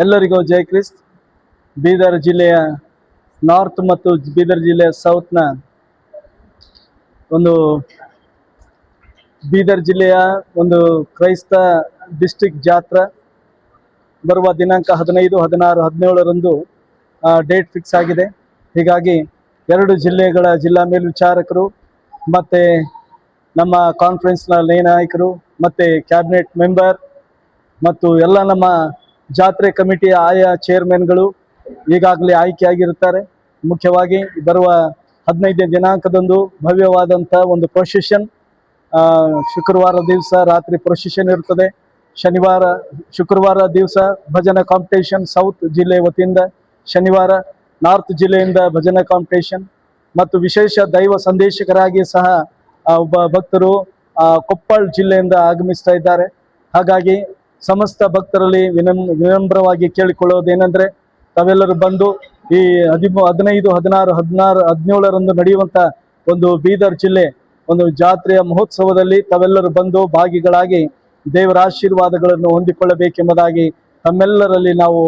ಎಲ್ಲರಿಗೂ ಜೈ ಕ್ರಿಸ್ತ್. ಬೀದರ್ ಜಿಲ್ಲೆಯ ನಾರ್ತ್ ಮತ್ತು ಬೀದರ್ ಜಿಲ್ಲೆಯ ಸೌತ್ನ ಒಂದು ಬೀದರ್ ಜಿಲ್ಲೆಯ ಒಂದು ಕ್ರೈಸ್ತ ಡಿಸ್ಟ್ರಿಕ್ಟ್ ಜಾತ್ರಾ ಬರುವ ದಿನಾಂಕ 15, 16, 17ರಂದು ಡೇಟ್ ಫಿಕ್ಸ್ ಆಗಿದೆ. ಹೀಗಾಗಿ 2 ಜಿಲ್ಲೆಗಳ ಜಿಲ್ಲಾ ಮೇಲ್ವಿಚಾರಕರು ಮತ್ತು ನಮ್ಮ ಕಾನ್ಫರೆನ್ಸ್ನ ನಾಯಕರು ಮತ್ತು ಕ್ಯಾಬಿನೆಟ್ ಮೆಂಬರ್ ಮತ್ತು ಎಲ್ಲ ನಮ್ಮ ಜಾತ್ರೆ ಕಮಿಟಿಯ ಆಯಾ ಚೇರ್ಮನ್ಗಳು ಈಗಾಗಲೇ ಆಯ್ಕೆಯಾಗಿರುತ್ತಾರೆ. ಮುಖ್ಯವಾಗಿ ಬರುವ 15ನೇ ದಿನಾಂಕದಂದು ಭವ್ಯವಾದಂಥ ಒಂದು ಪ್ರೊಸೆಷನ್, ಶುಕ್ರವಾರ ದಿವಸ ರಾತ್ರಿ ಪ್ರೊಸೆಷನ್ ಇರ್ತದೆ. ಶುಕ್ರವಾರ ದಿವಸ ಭಜನಾ ಕಾಂಪಿಟೇಷನ್ ಸೌತ್ ಜಿಲ್ಲೆ ವತಿಯಿಂದ, ಶನಿವಾರ ನಾರ್ತ್ ಜಿಲ್ಲೆಯಿಂದ ಭಜನಾ ಕಾಂಪಿಟೇಷನ್ ಮತ್ತು ವಿಶೇಷ ದೈವ ಸಂದೇಶಕರಾಗಿ ಸಹ ಒಬ್ಬ ಭಕ್ತರು ಕೊಪ್ಪಳ ಜಿಲ್ಲೆಯಿಂದ ಆಗಮಿಸ್ತಾ ಇದ್ದಾರೆ. ಹಾಗಾಗಿ ಸಮಸ್ತ ಭಕ್ತರಲ್ಲಿ ವಿನಮ್ರವಾಗಿ ಕೇಳಿಕೊಳ್ಳೋದೇನೆಂದರೆ, ತಾವೆಲ್ಲರೂ ಬಂದು ಈ 15, 16, 17ರಂದು ನಡೆಯುವಂಥ ಒಂದು ಬೀದರ್ ಜಿಲ್ಲೆ ಒಂದು ಜಾತ್ರೆಯ ಮಹೋತ್ಸವದಲ್ಲಿ ತಾವೆಲ್ಲರೂ ಬಂದು ಭಾಗಿಗಳಾಗಿ ದೇವರ ಆಶೀರ್ವಾದಗಳನ್ನು ಹೊಂದಿಕೊಳ್ಳಬೇಕೆಂಬುದಾಗಿ ತಮ್ಮೆಲ್ಲರಲ್ಲಿ ನಾವು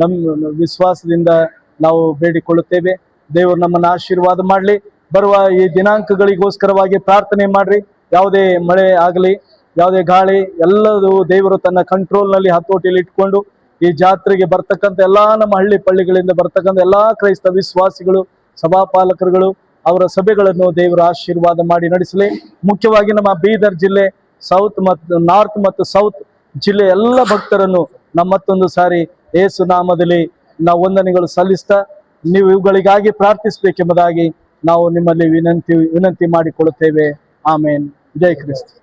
ನಮ್ಮ ವಿಶ್ವಾಸದಿಂದ ನಾವು ಬೇಡಿಕೊಳ್ಳುತ್ತೇವೆ. ದೇವರು ನಮ್ಮನ್ನು ಆಶೀರ್ವಾದ ಮಾಡಲಿ. ಬರುವ ಈ ದಿನಾಂಕಗಳಿಗೋಸ್ಕರವಾಗಿ ಪ್ರಾರ್ಥನೆ ಮಾಡ್ರಿ. ಯಾವುದೇ ಮಳೆ ಆಗಲಿ, ಯಾವುದೇ ಗಾಳಿ, ಎಲ್ಲದೂ ದೇವರು ತನ್ನ ಕಂಟ್ರೋಲ್ನಲ್ಲಿ ಹತೋಟಿಯಲ್ಲಿ ಇಟ್ಕೊಂಡು ಈ ಜಾತ್ರೆಗೆ ಬರ್ತಕ್ಕಂಥ ಎಲ್ಲ ನಮ್ಮ ಹಳ್ಳಿ ಪಳ್ಳಿಗಳಿಂದ ಬರ್ತಕ್ಕಂಥ ಎಲ್ಲ ಕ್ರೈಸ್ತ ವಿಶ್ವಾಸಿಗಳು, ಸಭಾಪಾಲಕರುಗಳು, ಅವರ ಸಭೆಗಳನ್ನು ದೇವರು ಆಶೀರ್ವಾದ ಮಾಡಿ ನಡೆಸಲಿ. ಮುಖ್ಯವಾಗಿ ನಮ್ಮ ಬೀದರ್ ಜಿಲ್ಲೆ ನಾರ್ತ್ ಮತ್ತು ಸೌತ್ ಜಿಲ್ಲೆ ಎಲ್ಲ ಭಕ್ತರನ್ನು ನಮ್ಮ ಮತ್ತೊಂದು ಸಾರಿ ಯೇಸು ನಾಮದಲ್ಲಿ ನಾವು ವಂದನೆಗಳು ಸಲ್ಲಿಸ್ತಾ, ನೀವು ಇವುಗಳಿಗಾಗಿ ಪ್ರಾರ್ಥಿಸಬೇಕೆಂಬುದಾಗಿ ನಾವು ನಿಮ್ಮಲ್ಲಿ ವಿನಂತಿ ಮಾಡಿಕೊಳ್ಳುತ್ತೇವೆ. ಆಮೇನ್. ಜೈ ಕ್ರಿಸ್ತ.